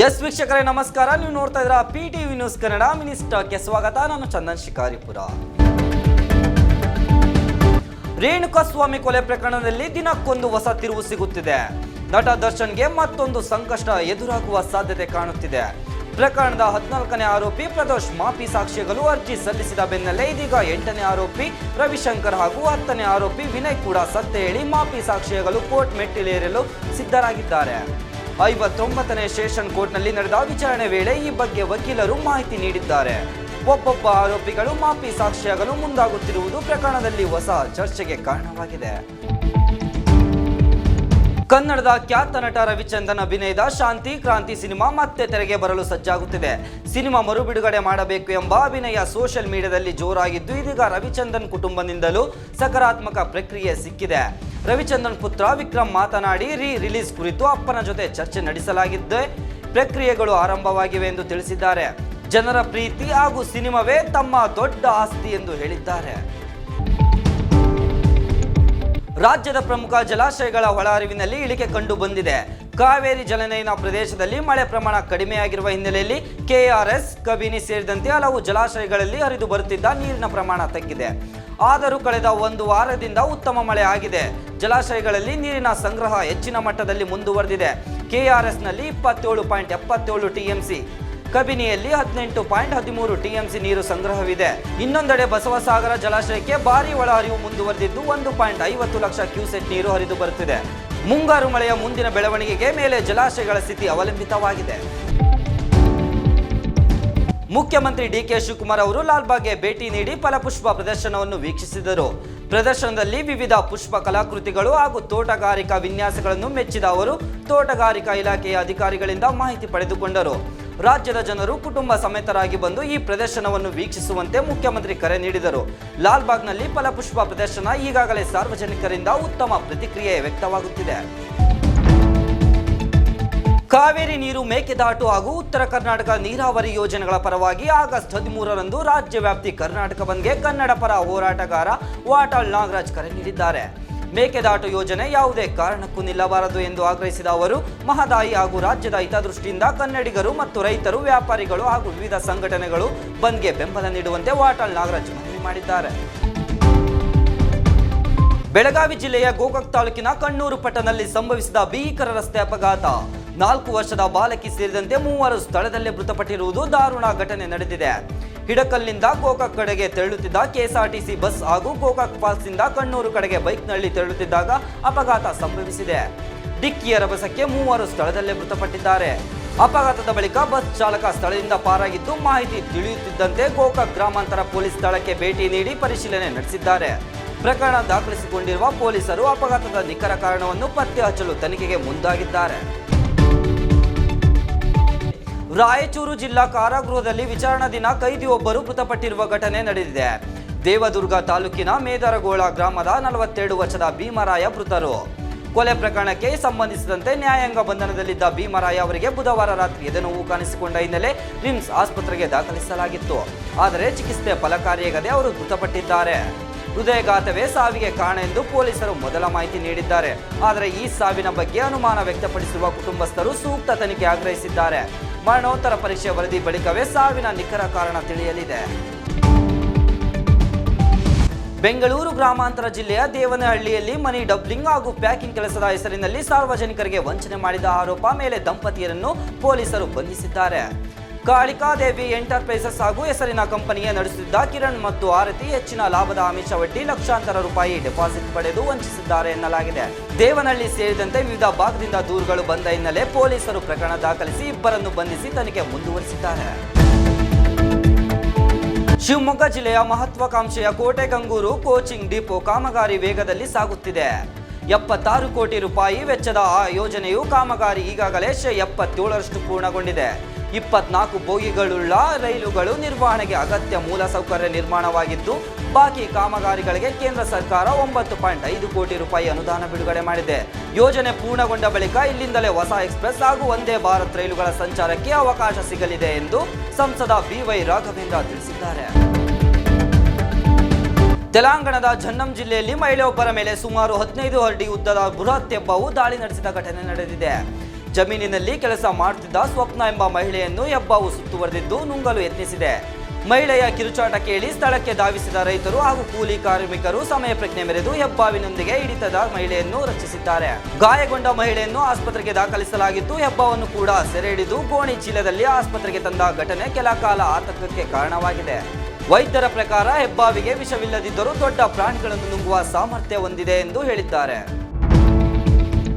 S ವೀಕ್ಷಕರೇ ನಮಸ್ಕಾರ. ನೀವು ನೋಡ್ತಾ ಇದ್ದೀರಾ PTV ನ್ಯೂಸ್ ಕನ್ನಡ. ಮಿನಿಸ್ಟರ್ಗೆ ಸ್ವಾಗತ. ನಾನು ಚಂದನ್ ಶಿಕಾರಿಪುರ. ರೇಣುಕಾಸ್ವಾಮಿ ಕೊಲೆ ಪ್ರಕರಣದಲ್ಲಿ ದಿನಕ್ಕೊಂದು ಹೊಸ ತಿರುವು ಸಿಗುತ್ತಿದೆ. ನಟ ದರ್ಶನ್ಗೆ ಮತ್ತೊಂದು ಸಂಕಷ್ಟ ಎದುರಾಗುವ ಸಾಧ್ಯತೆ ಕಾಣುತ್ತಿದೆ. ಪ್ರಕರಣದ 14ನೇ ಆರೋಪಿ ಪ್ರದೋಷ್ ಮಾಪಿ ಸಾಕ್ಷ್ಯಗಳು ಅರ್ಜಿ ಸಲ್ಲಿಸಿದ ಬೆನ್ನಲ್ಲೇ ಇದೀಗ 8ನೇ ಆರೋಪಿ ರವಿಶಂಕರ್ ಹಾಗೂ 10ನೇ ಆರೋಪಿ ವಿನಯ್ ಕೂಡ ಸತ್ಯ ಹೇಳಿ ಮಾಪಿ ಸಾಕ್ಷ್ಯಗಳು ಕೋರ್ಟ್ ಮೆಟ್ಟಿಲೇರಲು ಸಿದ್ಧರಾಗಿದ್ದಾರೆ. 59ನೇ ಸೆಷನ್ ಕೋರ್ಟ್ನಲ್ಲಿ ನಡೆದ ವಿಚಾರಣೆ ವೇಳೆ ಈ ಬಗ್ಗೆ ವಕೀಲರು ಮಾಹಿತಿ ನೀಡಿದ್ದಾರೆ. ಒಬ್ಬೊಬ್ಬ ಆರೋಪಿಗಳು ಮಾಪಿ ಸಾಕ್ಷ್ಯಗಳು ಮುಂದಾಗುತ್ತಿರುವುದು ಪ್ರಕರಣದಲ್ಲಿ ಹೊಸ ಚರ್ಚೆಗೆ ಕಾರಣವಾಗಿದೆ. ಕನ್ನಡದ ಖ್ಯಾತ ನಟ ರವಿಚಂದ್ರನ್ ಅಭಿನಯದ ಶಾಂತಿ ಕ್ರಾಂತಿ ಸಿನಿಮಾ ಮತ್ತೆ ತೆರೆಗೆ ಬರಲು ಸಜ್ಜಾಗುತ್ತಿದೆ. ಸಿನಿಮಾ ಮರುಬಿಡುಗಡೆ ಮಾಡಬೇಕು ಎಂಬ ಅಭಿನಯ ಸೋಷಿಯಲ್ ಮೀಡಿಯಾದಲ್ಲಿ ಜೋರಾಗಿದ್ದು, ಇದೀಗ ರವಿಚಂದ್ರನ್ ಕುಟುಂಬದಿಂದಲೂ ಸಕಾರಾತ್ಮಕ ಪ್ರಕ್ರಿಯೆ ಸಿಕ್ಕಿದೆ. ರವಿಚಂದ್ರನ್ ಪುತ್ರ ವಿಕ್ರಮ್ ಮಾತನಾಡಿ ರಿಲೀಸ್ ಕುರಿತು ಅಪ್ಪನ ಜೊತೆ ಚರ್ಚೆ ನಡೆಸಲಾಗಿದ್ದೆ, ಪ್ರಕ್ರಿಯೆಗಳು ಆರಂಭವಾಗಿವೆ ಎಂದು ತಿಳಿಸಿದ್ದಾರೆ. ಜನರ ಪ್ರೀತಿ ಹಾಗೂ ಸಿನಿಮಾವೇ ತಮ್ಮ ದೊಡ್ಡ ಆಸ್ತಿ ಎಂದು ಹೇಳಿದ್ದಾರೆ. ರಾಜ್ಯದ ಪ್ರಮುಖ ಜಲಾಶಯಗಳ ಒಳಹರಿವಿನಲ್ಲಿ ಇಳಿಕೆ ಕಂಡು ಬಂದಿದೆ. ಕಾವೇರಿ ಜಲನಯನ ಪ್ರದೇಶದಲ್ಲಿ ಮಳೆ ಪ್ರಮಾಣ ಕಡಿಮೆಯಾಗಿರುವ ಹಿನ್ನೆಲೆಯಲ್ಲಿ KRS, ಕಬಿನಿ ಸೇರಿದಂತೆ ಹಲವು ಜಲಾಶಯಗಳಲ್ಲಿ ಹರಿದು ಬರುತ್ತಿದ್ದ ನೀರಿನ ಪ್ರಮಾಣ ತಗ್ಗಿದೆ. ಆದರೂ ಕಳೆದ ಒಂದು ವಾರದಿಂದ ಉತ್ತಮ ಮಳೆ ಆಗಿದೆ. ಜಲಾಶಯಗಳಲ್ಲಿ ನೀರಿನ ಸಂಗ್ರಹ ಹೆಚ್ಚಿನ ಮಟ್ಟದಲ್ಲಿ ಮುಂದುವರೆದಿದೆ. KRSನಲ್ಲಿ 27.77 TMC, ಕಬಿನಿಯಲ್ಲಿ 18.13 TMC ನೀರು ಸಂಗ್ರಹವಿದೆ. ಇನ್ನೊಂದೆಡೆ ಬಸವಸಾಗರ ಜಲಾಶಯಕ್ಕೆ ಭಾರೀ ಒಳಹರಿವು ಮುಂದುವರೆದಿದ್ದು 1.50 ಲಕ್ಷ ಕ್ಯೂಸೆಕ್ ನೀರು ಹರಿದು ಬರುತ್ತಿದೆ. ಮುಂಗಾರು ಮಳೆಯ ಮುಂದಿನ ಬೆಳವಣಿಗೆಗೆ ಮೇಲೆ ಜಲಾಶಯಗಳ ಸ್ಥಿತಿ ಅವಲಂಬಿತವಾಗಿದೆ. ಮುಖ್ಯಮಂತ್ರಿ DK ಶಿವಕುಮಾರ್ ಅವರು ಲಾಲ್ಬಾಗ್ಗೆ ಭೇಟಿ ನೀಡಿ ಫಲಪುಷ್ಪ ಪ್ರದರ್ಶನವನ್ನು ವೀಕ್ಷಿಸಿದರು. ಪ್ರದರ್ಶನದಲ್ಲಿ ವಿವಿಧ ಪುಷ್ಪ ಕಲಾಕೃತಿಗಳು ಹಾಗೂ ತೋಟಗಾರಿಕಾ ವಿನ್ಯಾಸಗಳನ್ನು ಮೆಚ್ಚಿದ ಅವರು ತೋಟಗಾರಿಕಾ ಇಲಾಖೆಯ ಅಧಿಕಾರಿಗಳಿಂದ ಮಾಹಿತಿ ಪಡೆದುಕೊಂಡರು. ರಾಜ್ಯದ ಜನರು ಕುಟುಂಬ ಸಮೇತರಾಗಿ ಬಂದು ಈ ಪ್ರದರ್ಶನವನ್ನು ವೀಕ್ಷಿಸುವಂತೆ ಮುಖ್ಯಮಂತ್ರಿ ಕರೆ ನೀಡಿದರು. ಲಾಲ್ಬಾಗ್ನಲ್ಲಿ ಫಲಪುಷ್ಪ ಪ್ರದರ್ಶನ ಈಗಾಗಲೇ ಸಾರ್ವಜನಿಕರಿಂದ ಉತ್ತಮ ಪ್ರತಿಕ್ರಿಯೆ ವ್ಯಕ್ತವಾಗುತ್ತಿದೆ. ಕಾವೇರಿ ನೀರು ಮೇಕೆದಾಟು ಹಾಗೂ ಉತ್ತರ ಕರ್ನಾಟಕ ನೀರಾವರಿ ಯೋಜನೆಗಳ ಪರವಾಗಿ ಆಗಸ್ಟ್ 13ರಂದು ರಾಜ್ಯವ್ಯಾಪ್ತಿ ಕರ್ನಾಟಕ ಬಂದ್ಗೆ ಕನ್ನಡ ಪರ ಹೋರಾಟಗಾರ ವಾಟಾಳ್ ನಾಗರಾಜ್ ಕರೆ ನೀಡಿದ್ದಾರೆ. ಮೇಕೆದಾಟು ಯೋಜನೆ ಯಾವುದೇ ಕಾರಣಕ್ಕೂ ನಿಲ್ಲಬಾರದು ಎಂದು ಆಗ್ರಹಿಸಿದ ಅವರು, ಮಹದಾಯಿ ಹಾಗೂ ರಾಜ್ಯದ ಹಿತದೃಷ್ಟಿಯಿಂದ ಕನ್ನಡಿಗರು ಮತ್ತು ರೈತರು, ವ್ಯಾಪಾರಿಗಳು ಹಾಗೂ ವಿವಿಧ ಸಂಘಟನೆಗಳು ಬಂದ್ಗೆ ಬೆಂಬಲ ನೀಡುವಂತೆ ವಾಟಾಳ್ ನಾಗರಾಜ್ ಮನವಿ ಮಾಡಿದ್ದಾರೆ. ಬೆಳಗಾವಿ ಜಿಲ್ಲೆಯ ಗೋಕಾಕ್ ತಾಲೂಕಿನ ಕಣ್ಣೂರು ಪಟ್ಟಣದಲ್ಲಿ ಸಂಭವಿಸಿದ ಭೀಕರ ರಸ್ತೆ ಅಪಘಾತ. 4 ವರ್ಷದ ಬಾಲಕಿ ಸೇರಿದಂತೆ 3 ಸ್ಥಳದಲ್ಲೇ ಮೃತಪಟ್ಟಿರುವುದು ದಾರುಣ ಘಟನೆ ನಡೆದಿದೆ. ಹಿಡಕಲ್ನಿಂದ ಗೋಕಾಕ್ ಕಡೆಗೆ ತೆರಳುತ್ತಿದ್ದ KSRTC ಬಸ್ ಹಾಗೂ ಗೋಕಾಕ್ ಫಾಲ್ಸ್ನಿಂದ ಕಣ್ಣೂರು ಕಡೆಗೆ ಬೈಕ್ನಲ್ಲಿ ತೆರಳುತ್ತಿದ್ದಾಗ ಅಪಘಾತ ಸಂಭವಿಸಿದೆ. ಡಿಕ್ಕಿಯ ರಭಸಕ್ಕೆ 3 ಸ್ಥಳದಲ್ಲೇ ಮೃತಪಟ್ಟಿದ್ದಾರೆ. ಅಪಘಾತದ ಬಳಿಕ ಬಸ್ ಚಾಲಕ ಸ್ಥಳದಿಂದ ಪಾರಾಗಿದ್ದು, ಮಾಹಿತಿ ತಿಳಿಯುತ್ತಿದ್ದಂತೆ ಗೋಕಾಕ್ ಗ್ರಾಮಾಂತರ ಪೊಲೀಸ್ ಸ್ಥಳಕ್ಕೆ ಭೇಟಿ ನೀಡಿ ಪರಿಶೀಲನೆ ನಡೆಸಿದ್ದಾರೆ. ಪ್ರಕರಣ ದಾಖಲಿಸಿಕೊಂಡಿರುವ ಪೊಲೀಸರು ಅಪಘಾತದ ನಿಖರ ಕಾರಣವನ್ನು ಪತ್ತೆ ಹಚ್ಚಲು ತನಿಖೆಗೆ ಮುಂದಾಗಿದ್ದಾರೆ. ರಾಯಚೂರು ಜಿಲ್ಲಾ ಕಾರಾಗೃಹದಲ್ಲಿ ವಿಚಾರಣಾ ದಿನ ಕೈದಿಯೊಬ್ಬರು ಮೃತಪಟ್ಟಿರುವ ಘಟನೆ ನಡೆದಿದೆ. ದೇವದುರ್ಗ ತಾಲೂಕಿನ ಮೇದರಗೋಳ ಗ್ರಾಮದ 42 ವರ್ಷದ ಭೀಮರಾಯ ಮೃತರು. ಕೊಲೆ ಪ್ರಕರಣಕ್ಕೆ ಸಂಬಂಧಿಸಿದಂತೆ ನ್ಯಾಯಾಂಗ ಬಂಧನದಲ್ಲಿದ್ದ ಭೀಮರಾಯ ಅವರಿಗೆ ಬುಧವಾರ ರಾತ್ರಿ ಎದೆನೋವು ಕಾಣಿಸಿಕೊಂಡ ಹಿನ್ನೆಲೆ ರಿಮ್ಸ್ ಆಸ್ಪತ್ರೆಗೆ ದಾಖಲಿಸಲಾಗಿತ್ತು. ಆದರೆ ಚಿಕಿತ್ಸೆ ಫಲಕಾರಿಯಾಗದೆ ಅವರು ಮೃತಪಟ್ಟಿದ್ದಾರೆ. ಹೃದಯಘಾತವೇ ಸಾವಿಗೆ ಕಾರಣ ಎಂದು ಪೊಲೀಸರು ಮೊದಲ ಮಾಹಿತಿ ನೀಡಿದ್ದಾರೆ. ಆದರೆ ಈ ಸಾವಿನ ಬಗ್ಗೆ ಅನುಮಾನ ವ್ಯಕ್ತಪಡಿಸಿರುವ ಕುಟುಂಬಸ್ಥರು ಸೂಕ್ತ ತನಿಖೆ ಆಗ್ರಹಿಸಿದ್ದಾರೆ. ಮರಣೋತ್ತರ ಪರೀಕ್ಷೆ ವರದಿ ಬಳಿಕವೇ ಸಾವಿನ ನಿಖರ ಕಾರಣ ತಿಳಿಯಲಿದೆ. ಬೆಂಗಳೂರು ಗ್ರಾಮಾಂತರ ಜಿಲ್ಲೆಯ ದೇವನಹಳ್ಳಿಯಲ್ಲಿ ಮನಿ ಡಬ್ಲಿಂಗ್ ಹಾಗೂ ಪ್ಯಾಕಿಂಗ್ ಕೆಲಸದ ಹೆಸರಿನಲ್ಲಿ ಸಾರ್ವಜನಿಕರಿಗೆ ವಂಚನೆ ಮಾಡಿದ ಆರೋಪ ಮೇಲೆ ದಂಪತಿಯರನ್ನು ಪೊಲೀಸರು ಬಂಧಿಸಿದ್ದಾರೆ. ಕಾಳಿಕಾದೇವಿ ಎಂಟರ್ಪ್ರೈಸಸ್ ಹಾಗೂ ಹೆಸರಿನ ಕಂಪನಿಗೆ ನಡೆಸುತ್ತಿದ್ದ ಕಿರಣ್ ಮತ್ತು ಆರತಿ ಹೆಚ್ಚಿನ ಲಾಭದ ಆಮಿಷವೊಡ್ಡಿ ಲಕ್ಷಾಂತರ ರೂಪಾಯಿ ಡೆಪಾಸಿಟ್ ಪಡೆದು ವಂಚಿಸಿದ್ದಾರೆ ಎನ್ನಲಾಗಿದೆ. ದೇವನಹಳ್ಳಿ ಸೇರಿದಂತೆ ವಿವಿಧ ಭಾಗದಿಂದ ದೂರುಗಳು ಬಂದ ಹಿನ್ನೆಲೆ ಪೊಲೀಸರು ಪ್ರಕರಣ ದಾಖಲಿಸಿ ಇಬ್ಬರನ್ನು ಬಂಧಿಸಿ ತನಿಖೆ ಮುಂದುವರಿಸಿದ್ದಾರೆ. ಶಿವಮೊಗ್ಗ ಜಿಲ್ಲೆಯ ಮಹತ್ವಾಕಾಂಕ್ಷೆಯ ಕೋಟೆಗಂಗೂರು ಕೋಚಿಂಗ್ ಡಿಪೋ ಕಾಮಗಾರಿ ವೇಗದಲ್ಲಿ ಸಾಗುತ್ತಿದೆ. 76 ಕೋಟಿ ರೂಪಾಯಿ ವೆಚ್ಚದ ಆ ಯೋಜನೆಯು ಕಾಮಗಾರಿ ಈಗಾಗಲೇ 77% ಪೂರ್ಣಗೊಂಡಿದೆ. 24 ಬೋಗಿಗಳುಳ್ಳ ರೈಲುಗಳು ನಿರ್ವಹಣೆಗೆ ಅಗತ್ಯ ಮೂಲಸೌಕರ್ಯ ನಿರ್ಮಾಣವಾಗಿದ್ದು, ಬಾಕಿ ಕಾಮಗಾರಿಗಳಿಗೆ ಕೇಂದ್ರ ಸರ್ಕಾರ 9.5 ಕೋಟಿ ರೂಪಾಯಿ ಅನುದಾನ ಬಿಡುಗಡೆ ಮಾಡಿದೆ. ಯೋಜನೆ ಪೂರ್ಣಗೊಂಡ ಬಳಿಕ ಇಲ್ಲಿಂದಲೇ ಹೊಸ ಎಕ್ಸ್ಪ್ರೆಸ್ ಹಾಗೂ ವಂದೇ ಭಾರತ್ ರೈಲುಗಳ ಸಂಚಾರಕ್ಕೆ ಅವಕಾಶ ಸಿಗಲಿದೆ ಎಂದು ಸಂಸದ BY ರಾಘವೇಂದ್ರ ತಿಳಿಸಿದ್ದಾರೆ. ತೆಲಂಗಾಣದ ಜನ್ನಂ ಜಿಲ್ಲೆಯಲ್ಲಿ ಮಹಿಳೆಯೊಬ್ಬರ ಮೇಲೆ ಸುಮಾರು 15 ಅಡಿ ಉದ್ದದ ಬೃಹತ್ ತೆಬ್ಬವು ದಾಳಿ ನಡೆಸಿದ ಘಟನೆ ನಡೆದಿದೆ. ಜಮೀನಿನಲ್ಲಿ ಕೆಲಸ ಮಾಡುತ್ತಿದ್ದ ಸ್ವಪ್ನ ಎಂಬ ಮಹಿಳೆಯನ್ನು ಹೆಬ್ಬಾವು ಸುತ್ತುವರೆದಿದ್ದು ನುಂಗಲು ಯತ್ನಿಸಿದೆ. ಮಹಿಳೆಯ ಕಿರುಚಾಟ ಕೇಳಿ ಸ್ಥಳಕ್ಕೆ ಧಾವಿಸಿದ ರೈತರು ಹಾಗೂ ಕೂಲಿ ಕಾರ್ಮಿಕರು ಸಮಯ ಪ್ರಜ್ಞೆ ಮೆರೆದು ಹೆಬ್ಬಾವಿನೊಂದಿಗೆ ಹಿಡಿತದ ಮಹಿಳೆಯನ್ನು ರಕ್ಷಿಸಿದ್ದಾರೆ. ಗಾಯಗೊಂಡ ಮಹಿಳೆಯನ್ನು ಆಸ್ಪತ್ರೆಗೆ ದಾಖಲಿಸಲಾಗಿದ್ದು ಹೆಬ್ಬಾವನ್ನು ಕೂಡ ಸೆರೆ ಹಿಡಿದು ಗೋಣಿ ಚೀಲದಲ್ಲಿ ಆಸ್ಪತ್ರೆಗೆ ತಂದ ಘಟನೆ ಕೆಲ ಕಾಲ ಆತಂಕಕ್ಕೆ ಕಾರಣವಾಗಿದೆ. ವೈದ್ಯರ ಪ್ರಕಾರ ಹೆಬ್ಬಾವಿಗೆ ವಿಷವಿಲ್ಲದಿದ್ದರೂ ದೊಡ್ಡ ಪ್ರಾಣಿಗಳನ್ನು ನುಂಗುವ ಸಾಮರ್ಥ್ಯ ಹೊಂದಿದೆ ಎಂದು ಹೇಳಿದ್ದಾರೆ.